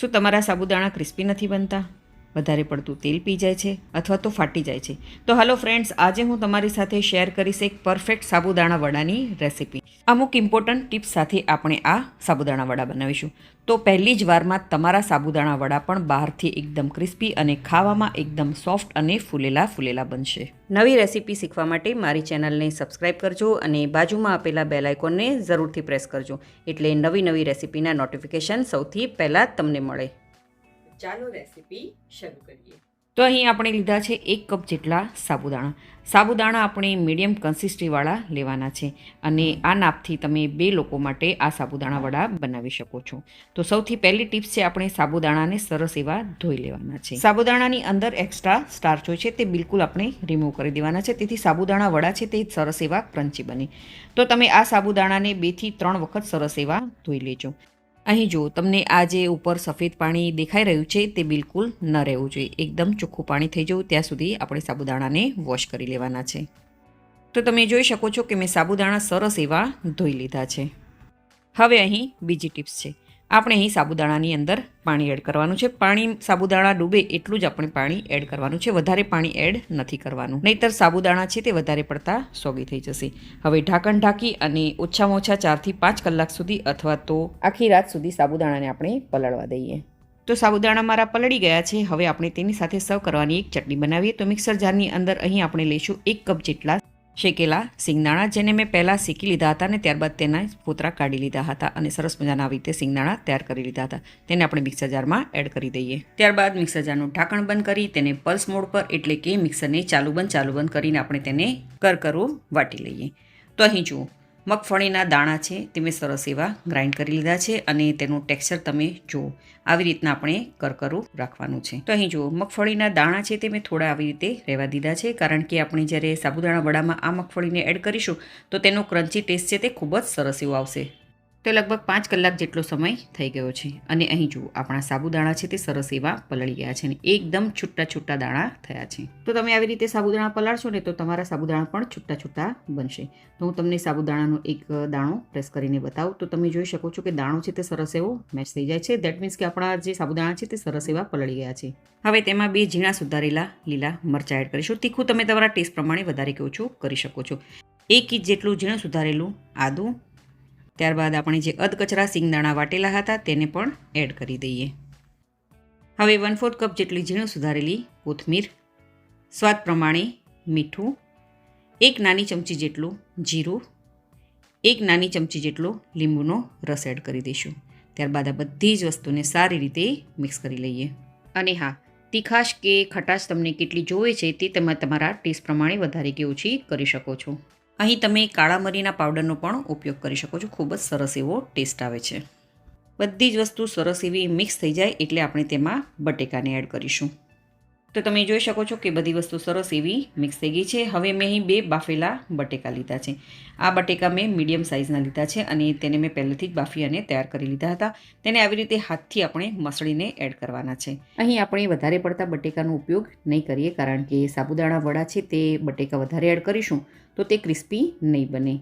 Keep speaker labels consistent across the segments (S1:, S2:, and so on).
S1: શું તમારા સાબુદાણા ક્રિસ્પી નથી બનતા? વધારે પડતું તેલ પી જાય છે અથવા તો ફાટી જાય છે? તો હલો ફ્રેન્ડ્સ, આજે હું તમારી સાથે શેર કરીશ એક પરફેક્ટ સાબુદાણા વડાની રેસિપી. અમુક ઇમ્પોર્ટન્ટ ટિપ્સ સાથે આપણે આ સાબુદાણા વડા બનાવીશું. તો પહેલી જ વારમાં તમારા સાબુદાણા વડા પણ બહારથી એકદમ ક્રિસ્પી અને ખાવામાં એકદમ સોફ્ટ અને ફૂલેલા બનશે. નવી રેસિપી શીખવા માટે મારી ચેનલને સબસ્ક્રાઇબ કરજો અને બાજુમાં આપેલા બેલ આઇકોનને જરૂરથી પ્રેસ કરજો, એટલે નવી રેસિપીના નોટિફિકેશન સૌથી પહેલાં તમને મળે. ચાલો રેસિપી શરૂ કરીએ. તો અહીં આપણે લીધા છે 1 કપ જેટલા સાબુદાણા આપણે મીડિયમ કન્સિસ્ટન્સીવાળા લેવાના છે અને આ નાપથી તમે 2 લોકો માટે આ સાબુદાણા વડા બનાવી શકો છો. તો સૌથી પહેલી ટિપ્સ છે, આપણે સાબુદાણાને સરસ એવા ધોઈ લેવાના છે. સાબુદાણાની અંદર એક્સ્ટ્રા સ્ટાર્ચ હોય છે તે બિલકુલ આપણે રિમૂવ કરી દેવાના છે, તેથી સાબુદાણા વડા છે તે સરસ એવા ક્રન્ચી બને. તો તમે આ સાબુદાણાને 2 થી 3 વખત સરસ એવા ધોઈ લેજો. અહીં જો તમને આ જે ઉપર સફેદ પાણી દેખાઈ રહ્યું છે તે બિલકુલ ન રહેવું જોઈએ. એકદમ ચોખ્ખું પાણી થઈ જવું ત્યાં સુધી આપણે સાબુદાણાને વોશ કરી લેવાના છે. તો તમે જોઈ શકો છો કે મેં સાબુદાણા સરસ એવા ધોઈ લીધા છે. હવે અહીં બીજી ટિપ્સ છે, આપણે અહીં સાબુદાણાની અંદર પાણી એડ કરવાનું છે. પાણી સાબુદાણા ડૂબે એટલું જ આપણે પાણી એડ કરવાનું છે, વધારે પાણી એડ નથી કરવાનું, નહીંતર સાબુદાણા છે તે વધારે પડતા સોગી થઈ જશે. હવે ઢાંકણ ઢાંકી અને ઓછામાં ઓછા 4 થી 5 કલાક સુધી અથવા તો આખી રાત સુધી સાબુદાણાને આપણે પલળવા દઈએ. તો સાબુદાણા મારા પલળી ગયા છે. હવે આપણે તેની સાથે સર્વ કરવાની એક ચટણી બનાવીએ. તો મિક્સર જારની અંદર અહીં આપણે લઈશું 1 કપ જેટલા શેકેલા સિંગદાણા, જેને મેં પહેલાં શેકી લીધા હતા અને ત્યારબાદ તેના ફોતરા કાઢી લીધા હતા અને સરસ મજાના આવી રીતે સિંગદાણા તૈયાર કરી લીધા હતા. તેને આપણે મિક્સર જારમાં એડ કરી દઈએ. ત્યારબાદ મિક્સર જારનું ઢાંકણ બંધ કરી તેને પલ્સ મોડ પર, એટલે કે મિક્સરને ચાલુ બંધ કરીને આપણે તેને કરકરું વાટી લઈએ. તો અહીં જુઓ, મગફળીના દાણા છે તે મેં સરસ એવા ગ્રાઇન્ડ કરી લીધા છે અને તેનું ટેક્સચર તમે જુઓ, આવી રીતના આપણે કરકરું રાખવાનું છે. તો અહીં જુઓ, મગફળીના દાણા છે તે મેં થોડા આવી રીતે રહેવા દીધા છે, કારણ કે આપણે જ્યારે સાબુદાણા વડામાં આ મગફળીને એડ કરીશું તો તેનો ક્રન્ચી ટેસ્ટ છે તે ખૂબ જ સરસ એવો આવશે. તો લગભગ 5 કલાક જેટલો સમય થઈ ગયો છે અને અહીં જુઓ, આપણા સાબુદાણા છે તે સરસ એવા પલળી ગયા છે અને એકદમ છૂટા દાણા થયા છે. તો તમે આવી રીતે સાબુદાણા પલાળશો ને તો તમારા સાબુદાણા પણ છૂટા બનશે. તો હું તમને સાબુદાણાનો એક દાણો પ્રેસ કરીને બતાવું. તો તમે જોઈ શકો છો કે દાણો છે તે સરસ એવો મેચ થઈ જાય છે. દેટ મીન્સ કે આપણા જે સાબુદાણા છે તે સરસ એવા પલળી ગયા છે. હવે તેમાં 2 ઝીણા સુધારેલા લીલા મરચાં એડ કરીશું. તીખું તમે તમારા ટેસ્ટ પ્રમાણે વધારે કે ઓછું કરી શકો છો. 1 ઇંચ જેટલું ઝીણું સુધારેલું આદું. ત્યારબાદ આપણે જે અધકચરા સિંગદાણા વાટેલા હતા તેને પણ એડ કરી દઈએ. હવે 1/4 કપ જેટલી ઝીણું સુધારેલી કોથમીર, સ્વાદ પ્રમાણે મીઠું, 1 નાની ચમચી જેટલું જીરું, 1 નાની ચમચી જેટલો લીંબુનો રસ એડ કરી દઈશું. ત્યારબાદ આ બધી જ વસ્તુને સારી રીતે મિક્સ કરી લઈએ. અને હા, તીખાશ કે ખટાશ તમને કેટલી જોવે છે તે તમે તમારા ટેસ્ટ પ્રમાણે વધારે કે ઓછી કરી શકો છો. અહીં તમે કાળા મરીના પાવડરનો પણ ઉપયોગ કરી શકો છો. ખૂબ જ સરસ એવો ટેસ્ટ આવે છે. બધી જ વસ્તુ સરસ એવી મિક્સ થઈ જાય એટલે આપણે તેમાં બટેકાને એડ કરીશું. તો તમે જોઈ શકો છો કે બધી વસ્તુ સરસ એવી મિક્સ થઈ ગઈ છે. હવે મેં અહીં 2 બાફેલા બટેકા લીધા છે. આ બટેકા મેં મીડિયમ સાઇઝના લીધા છે અને તેને મેં પહેલેથી જ બાફી અને તૈયાર કરી લીધા હતા. તેને આવી રીતે હાથથી આપણે મસળીને એડ કરવાના છે. અહીં આપણે વધારે પડતા બટેકાનો ઉપયોગ નહીં કરીએ, કારણ કે સાબુદાણા વડા છે તે બટેકા વધારે એડ કરીશું તો તે ક્રિસ્પી નહીં બને.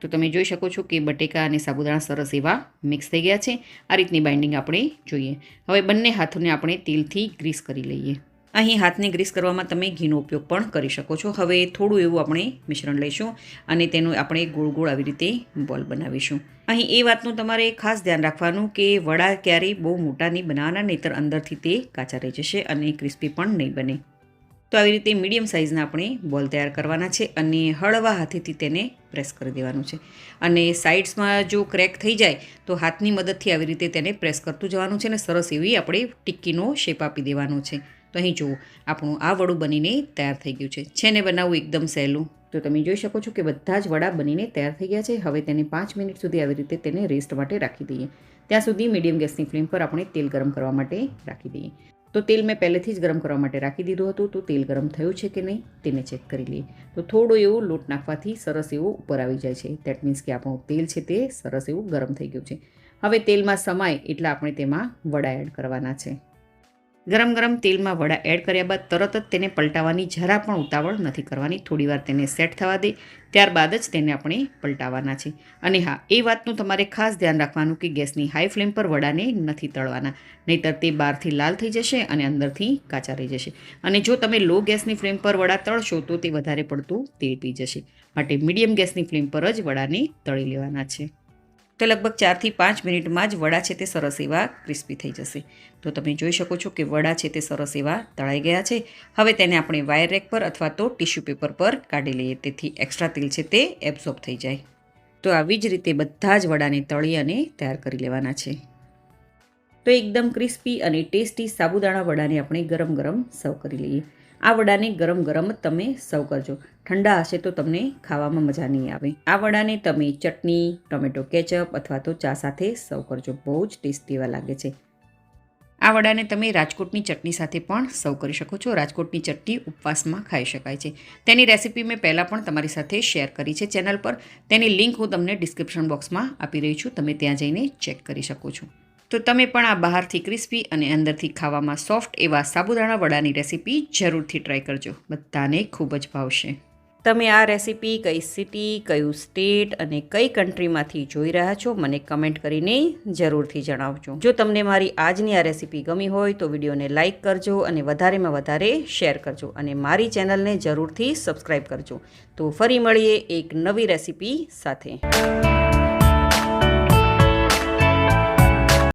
S1: તો તમે જોઈ શકો છો કે બટેકા અને સાબુદાણા સરસ એવા મિક્સ થઈ ગયા છે. આ રીતની બાઇન્ડિંગ આપણે જોઈએ. હવે બંને હાથોને આપણે તેલથી ગ્રીસ કરી લઈએ. અહીં હાથને ગ્રીસ કરવામાં તમે ઘીનો ઉપયોગ પણ કરી શકો છો. હવે થોડું એવું આપણે મિશ્રણ લઈશું અને તેનું આપણે ગોળ આવી રીતે બોલ બનાવીશું. અહીં એ વાતનું તમારે ખાસ ધ્યાન રાખવાનું કે વડા ક્યારેય બહુ મોટા નહીં બનાવવાના, નહીંતર અંદરથી તે કાચા રહી જશે અને ક્રિસ્પી પણ નહીં બને. તો આવી રીતે મીડિયમ સાઇઝના આપણે બોલ તૈયાર કરવાના છે અને હળવા હાથેથી તેને પ્રેસ કરી દેવાનું છે. અને સાઇડ્સમાં જો ક્રેક થઈ જાય તો હાથની મદદથી આવી રીતે તેને પ્રેસ કરતું જવાનું છે અને સરસ એવી આપણે ટિક્કીનો શેપ આપી દેવાનો છે. તો અહીં જુઓ, આપણું આ વડું બનીને તૈયાર થઈ ગયું છે. છેને બનાવવું એકદમ સહેલું. તો તમે જોઈ શકો છો કે બધા જ વડા બનીને તૈયાર થઈ ગયા છે. હવે તેને 5 મિનિટ સુધી આવી રીતે તેને રેસ્ટ માટે રાખી દઈએ. ત્યાં સુધી મીડિયમ ગેસની ફ્લેમ પર આપણે તેલ ગરમ કરવા માટે રાખી દઈએ. તો તેલ મેં પહેલેથી જ ગરમ કરવા માટે રાખી દીધું હતું. તો તેલ ગરમ થયું છે કે નહીં તેને ચેક કરી લઈએ. તો થોડો એવો લોટ નાખવાથી સરસ એવું ઉપર આવી જાય છે. દેટ મીન્સ કે આપણું તેલ છે તે સરસ એવું ગરમ થઈ ગયું છે. હવે તેલમાં સમાય એટલે આપણે તેમાં વડા એડ કરવાના છે. ગરમ ગરમ તેલમાં વડા એડ કર્યા બાદ તરત જ તેને પલટાવવાની જરા પણ ઉતાવળ નથી કરવાની. થોડીવાર તેને સેટ થવા દે, ત્યારબાદ જ તેને આપણે પલટાવવાના છે. અને હા, એ વાતનું તમારે ખાસ ધ્યાન રાખવાનું કે ગેસની હાઈ ફ્લેમ પર વડાને નથી તળવાના, નહીંતર તે બહારથી લાલ થઈ જશે અને અંદરથી કાચા રહી જશે. અને જો તમે લો ગેસની ફ્લેમ પર વડા તળશો તો તે વધારે પડતું તેલ પી જશે. માટે મીડિયમ ગેસની ફ્લેમ પર જ વડાને તળી લેવાના છે. તો લગભગ 4 થી 5 મિનિટમાં જ વડા છે તે સરસ એવા ક્રિસ્પી થઈ જશે. તો તમે જોઈ શકો છો કે વડા છે તે સરસ એવા તળાઈ ગયા છે. હવે તેને આપણે વાયર રેક પર અથવા તો ટિશ્યુ પેપર પર કાઢી લઈએ, તેથી એક્સ્ટ્રા તેલ છે તે એબ્સોર્બ થઈ જાય. તો આવી જ રીતે બધા જ વડાને તળી અને તૈયાર કરી લેવાના છે. તો એકદમ ક્રિસ્પી અને ટેસ્ટી સાબુદાણા વડાને આપણે ગરમ ગરમ સર્વ કરી લઈએ. આ વડાને ગરમ ગરમ જ તમે સર્વ કરજો. ઠંડા હશે તો તમને ખાવામાં મજા નહીં આવે. આ વડાને તમે ચટણી, ટોમેટો કેચઅપ અથવા તો ચા સાથે સર્વ કરજો. બહુ જ ટેસ્ટી એવા લાગે છે. આ વડાને તમે રાજકોટની ચટણી સાથે પણ સર્વ કરી શકો છો. રાજકોટની ચટણી ઉપવાસમાં ખાઈ શકાય છે. તેની રેસીપી મેં પહેલાં પણ તમારી સાથે શેર કરી છે ચેનલ પર. તેની લિંક હું તમને ડિસ્ક્રિપ્શન બોક્સમાં આપી રહી છું. તમે ત્યાં જઈને ચેક કરી શકો છો. તો તમે પણ આ બહારથી ક્રિસ્પી અને અંદરથી ખાવામાં સોફ્ટ એવા સાબુદાણા વડાની રેસીપી જરૂરથી ટ્રાય કરજો. બધાને ખૂબ જ ભાવશે. તમે આ રેસીપી કઈ સિટી, કયું સ્ટેટ અને કઈ કન્ટ્રીમાંથી જોઈ રહ્યા છો મને કમેન્ટ કરીને જરૂરથી જણાવજો. જો તમને મારી આજની આ રેસીપી ગમી હોય તો વિડીયોને લાઇક કરજો અને વધારેમાં વધારે શેર કરજો અને મારી ચેનલને જરૂરથી સબસ્ક્રાઈબ કરજો. તો ફરી મળીએ એક નવી રેસીપી સાથે.